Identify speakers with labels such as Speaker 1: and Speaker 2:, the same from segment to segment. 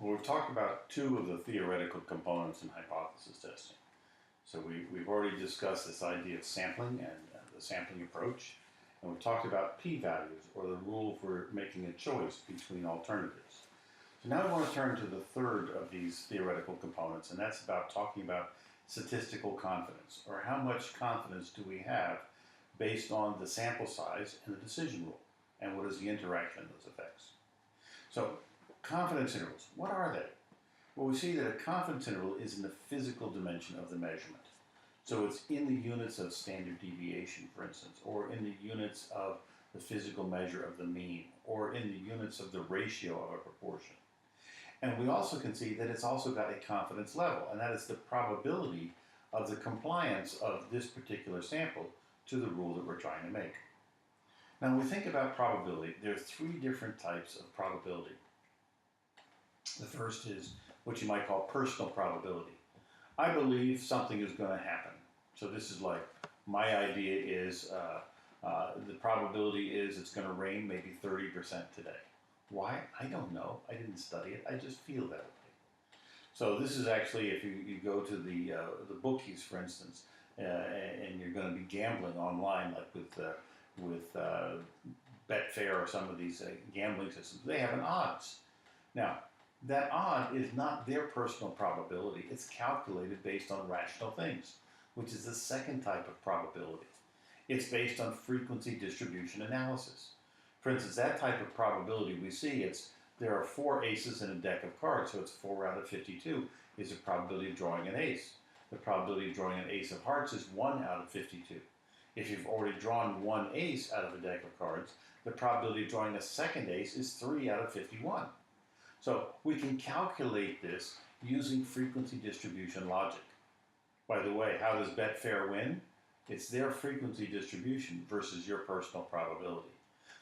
Speaker 1: Well, we've talked about two of the theoretical components in hypothesis testing. So we've already discussed this idea of sampling and the sampling approach. And we've talked about p-values, or the rule for making a choice between alternatives. So now I want to turn to the third of these theoretical components, and that's about talking about statistical confidence, or how much confidence do we have based on the sample size and the decision rule, and what is the interaction of those effects. So confidence intervals, what are they? Well, we see that a confidence interval is in the physical dimension of the measurement. So it's in the units of standard deviation, for instance, or in the units of the physical measure of the mean, or in the units of the ratio of a proportion. And we also can see that it's also got a confidence level, and that is the probability of the compliance of this particular sample to the rule that we're trying to make. Now, when we think about probability, there are three different types of probability. The first is what you might call personal probability. I believe something is going to happen. So this is like, my idea is the probability is it's going to rain maybe 30% today. Why? I don't know. I didn't study it. I just feel that way. So this is actually, if you go to the bookies, for instance, and you're going to be gambling online, like with Betfair or some of these gambling systems, they have an odds. Now, that odd is not their personal probability. It's calculated based on rational things, which is the second type of probability. It's based on frequency distribution analysis. For instance, that type of probability we see, there are 4 aces in a deck of cards, so it's 4 out of 52 is the probability of drawing an ace. The probability of drawing an ace of hearts is 1 out of 52. If you've already drawn 1 ace out of a deck of cards, the probability of drawing a second ace is 3 out of 51. So we can calculate this using frequency distribution logic. By the way, how does Betfair win? It's their frequency distribution versus your personal probability.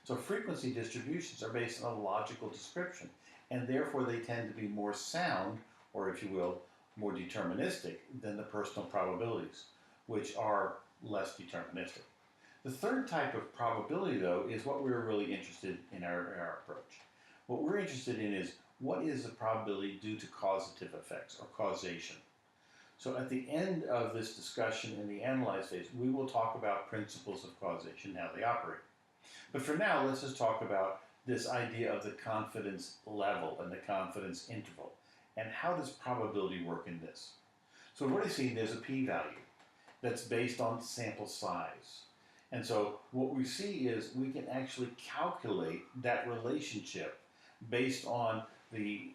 Speaker 1: So frequency distributions are based on a logical description, and therefore they tend to be more sound, or if you will, more deterministic than the personal probabilities, which are less deterministic. The third type of probability, though, is what we're really interested in our approach. What we're interested in is, what is the probability due to causative effects, or causation? So at the end of this discussion in the analyze phase, we will talk about principles of causation, how they operate. But for now, let's just talk about this idea of the confidence level and the confidence interval. And how does probability work in this? So we've already seen there's a p-value that's based on sample size. And so what we see is we can actually calculate that relationship based on the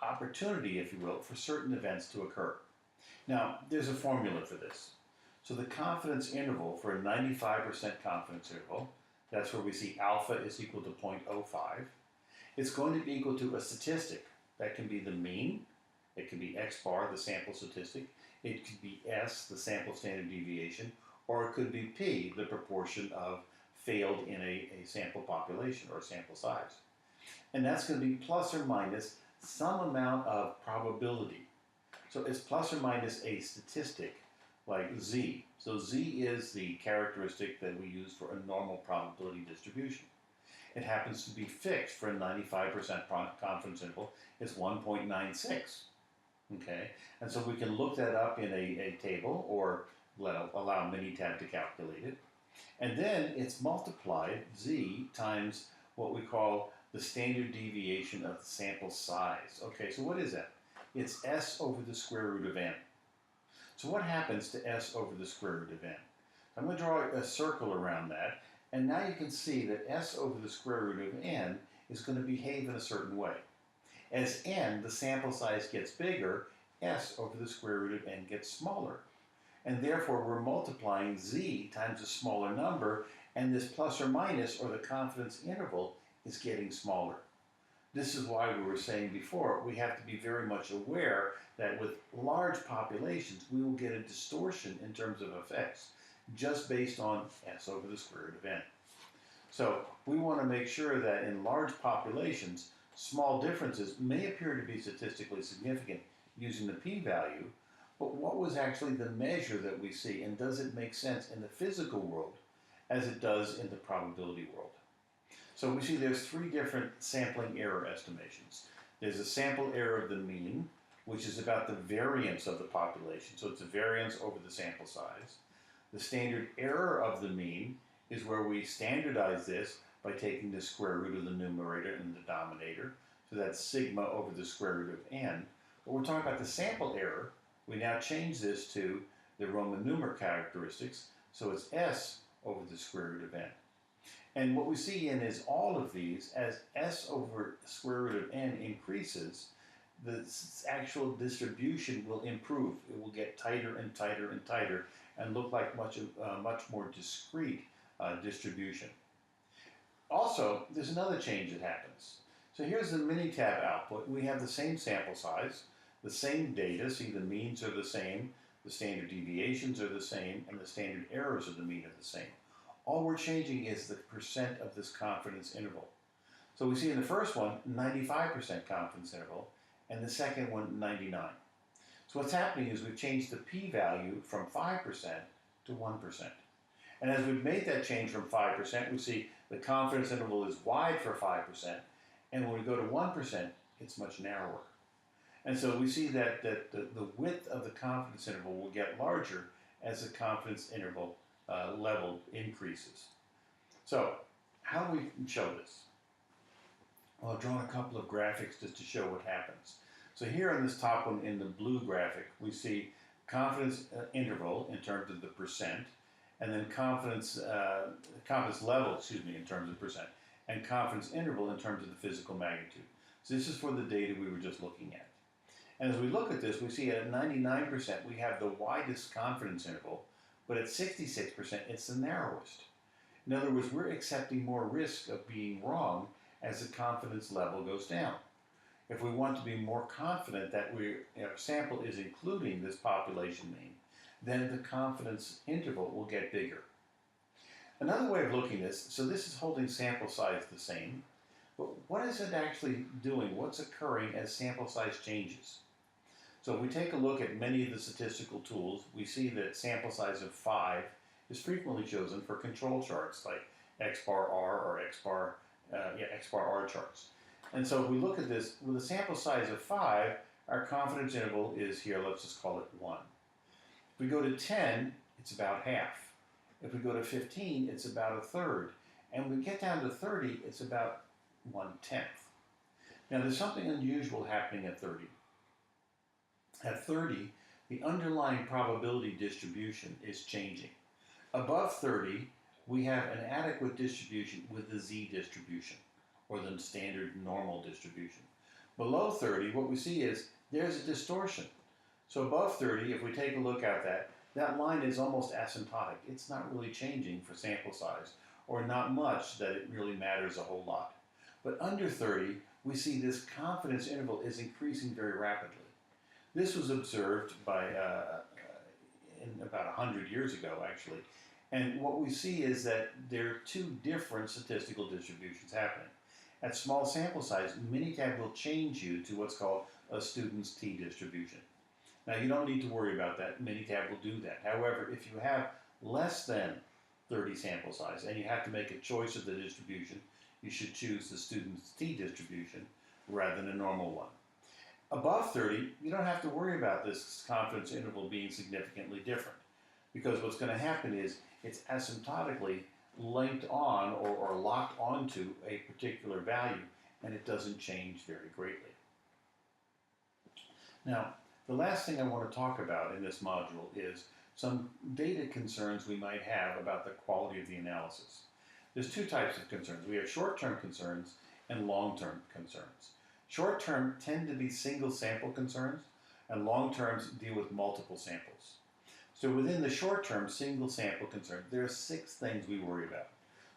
Speaker 1: opportunity, if you will, for certain events to occur. Now, there's a formula for this. So the confidence interval for a 95% confidence interval, that's where we see alpha is equal to 0.05. It's going to be equal to a statistic. That can be the mean. It could be x bar, the sample statistic. It could be s, the sample standard deviation. Or it could be p, the proportion of failed in a sample population or sample size. And that's going to be plus or minus some amount of probability. So it's plus or minus a statistic like z. So z is the characteristic that we use for a normal probability distribution. It happens to be fixed for a 95% confidence interval. It's 1.96. Okay, and so we can look that up in a table, or allow Minitab to calculate it. And then it's multiplied, z, times what we call the standard deviation of the sample size. Okay, so what is that? It's s over the square root of n. So what happens to s over the square root of n? I'm going to draw a circle around that, and now you can see that s over the square root of n is going to behave in a certain way. As n, the sample size, gets bigger, s over the square root of n gets smaller. And therefore, we're multiplying z times a smaller number, and this plus or minus, or the confidence interval, is getting smaller. This is why we were saying before, we have to be very much aware that with large populations, we will get a distortion in terms of effects, just based on s over the square root of n. So we want to make sure that in large populations, small differences may appear to be statistically significant using the p-value, but what was actually the measure that we see, and does it make sense in the physical world as it does in the probability world? So we see there's 3 different sampling error estimations. There's a sample error of the mean, which is about the variance of the population. So it's a variance over the sample size. The standard error of the mean is where we standardize this by taking the square root of the numerator and the denominator. So that's sigma over the square root of n. But we're talking about the sample error. We now change this to the Roman numeral characteristics. So it's s over the square root of n. And what we see in is all of these, as s over the square root of n increases, the actual distribution will improve. It will get tighter and tighter and tighter and look like much more discrete distribution. Also, there's another change that happens. So here's the Minitab output. We have the same sample size, the same data. See, the means are the same, the standard deviations are the same, and the standard errors of the mean are the same. All we're changing is the percent of this confidence interval. So we see in the first one, 95% confidence interval, and the second one, 99. So what's happening is we've changed the p-value from 5% to 1%. And as we've made that change from 5%, we see the confidence interval is wide for 5%, and when we go to 1%, it's much narrower. And so we see that the width of the confidence interval will get larger as the confidence interval level increases. So how do we show this? Well, I've drawn a couple of graphics just to show what happens. So here on this top one in the blue graphic, we see confidence interval in terms of the percent, and then confidence level, in terms of percent, and confidence interval in terms of the physical magnitude. So this is for the data we were just looking at. And as we look at this, we see at 99% we have the widest confidence interval, but at 66% it's the narrowest. In other words, we're accepting more risk of being wrong as the confidence level goes down. If we want to be more confident that our sample is including this population mean, then the confidence interval will get bigger. Another way of looking at this, so this is holding sample size the same, but what is it actually doing? What's occurring as sample size changes? So if we take a look at many of the statistical tools, we see that sample size of 5 is frequently chosen for control charts like X bar R or X bar R charts. And so if we look at this, with a sample size of 5, our confidence interval is here, let's just call it 1. If we go to 10, it's about half. If we go to 15, it's about a third. And when we get down to 30, it's about 1/10. Now there's something unusual happening at 30. At 30, the underlying probability distribution is changing. Above 30, we have an adequate distribution with the z distribution, or the standard normal distribution. Below 30, what we see is there's a distortion. So above 30, if we take a look at that line is almost asymptotic. It's not really changing for sample size, or not much that it really matters a whole lot. But under 30, we see this confidence interval is increasing very rapidly. This was observed by in about 100 years ago, actually. And what we see is that there are two different statistical distributions happening. At small sample size, Minitab will change you to what's called a student's t-distribution. Now, you don't need to worry about that. Minitab will do that. However, if you have less than 30 sample size and you have to make a choice of the distribution, you should choose the student's t-distribution rather than a normal one. Above 30, you don't have to worry about this confidence interval being significantly different, because what's going to happen is it's asymptotically linked on or locked onto a particular value, and it doesn't change very greatly. Now, the last thing I want to talk about in this module is some data concerns we might have about the quality of the analysis. There's two types of concerns. We have short-term concerns and long-term concerns. Short-term tend to be single sample concerns, and long-terms deal with multiple samples. So within the short-term single sample concern, there are 6 things we worry about.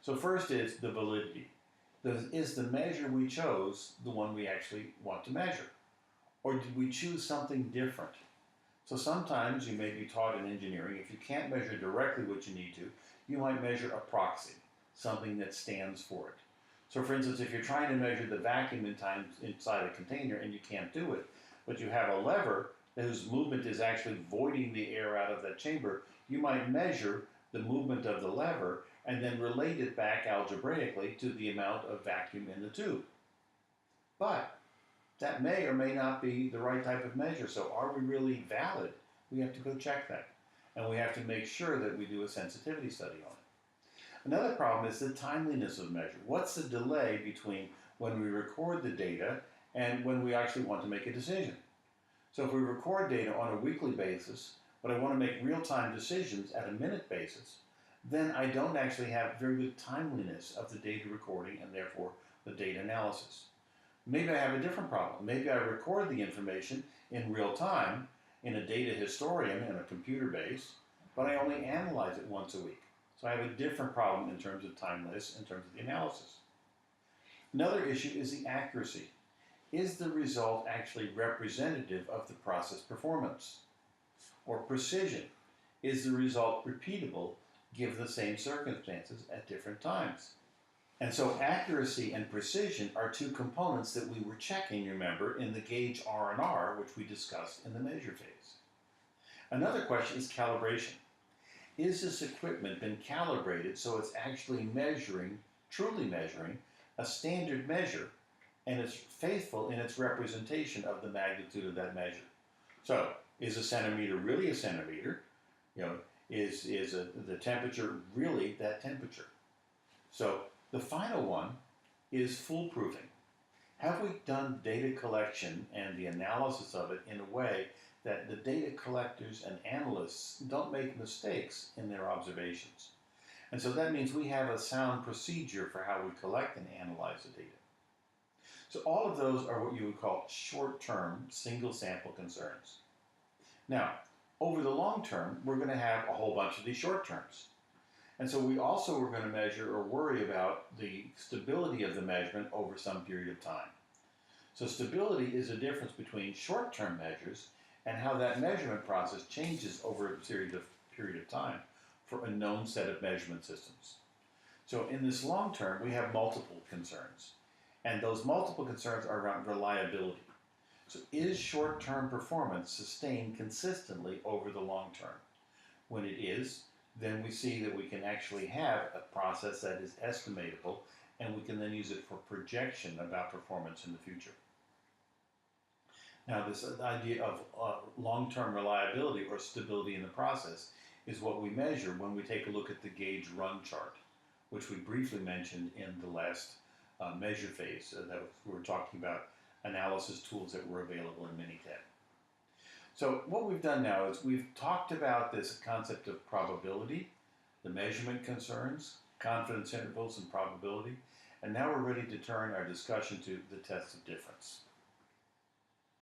Speaker 1: So first is the validity. Is the measure we chose the one we actually want to measure? Or did we choose something different? So sometimes you may be taught in engineering, if you can't measure directly what you need to, you might measure a proxy, something that stands for it. So for instance, if you're trying to measure the vacuum inside a container and you can't do it, but you have a lever whose movement is actually voiding the air out of that chamber, you might measure the movement of the lever and then relate it back algebraically to the amount of vacuum in the tube. But that may or may not be the right type of measure. So are we really valid? We have to go check that. And we have to make sure that we do a sensitivity study on it. Another problem is the timeliness of measure. What's the delay between when we record the data and when we actually want to make a decision? So if we record data on a weekly basis, but I want to make real-time decisions at a minute basis, then I don't actually have very good timeliness of the data recording and therefore the data analysis. Maybe I have a different problem. Maybe I record the information in real time in a data historian in a computer base, but I only analyze it once a week. So I have a different problem in terms of timeliness, in terms of the analysis. Another issue is the accuracy. Is the result actually representative of the process performance? Or precision. Is the result repeatable given the same circumstances at different times? And so accuracy and precision are two components that we were checking, remember, in the gauge R&R, which we discussed in the measure phase. Another question is calibration. Is this equipment been calibrated so it's actually measuring, truly measuring, a standard measure, and it's faithful in its representation of the magnitude of that measure? So, is a centimeter really a centimeter? Is the temperature really that temperature? So, the final one is foolproofing. Have we done data collection and the analysis of it in a way that the data collectors and analysts don't make mistakes in their observations? And so that means we have a sound procedure for how we collect and analyze the data. So all of those are what you would call short-term, single sample concerns. Now, over the long term, we're going to have a whole bunch of these short terms. And so we also are going to measure or worry about the stability of the measurement over some period of time. So stability is a difference between short-term measures and how that measurement process changes over a period of time for a known set of measurement systems. So in this long term, we have multiple concerns. And those multiple concerns are around reliability. So is short-term performance sustained consistently over the long term? When it is, then we see that we can actually have a process that is estimatable, and we can then use it for projection about performance in the future. Now, this idea of long-term reliability or stability in the process is what we measure when we take a look at the gauge run chart, which we briefly mentioned in the last measure phase that we were talking about analysis tools that were available in Minitab. So what we've done now is we've talked about this concept of probability, the measurement concerns, confidence intervals, and probability, and now we're ready to turn our discussion to the test of difference.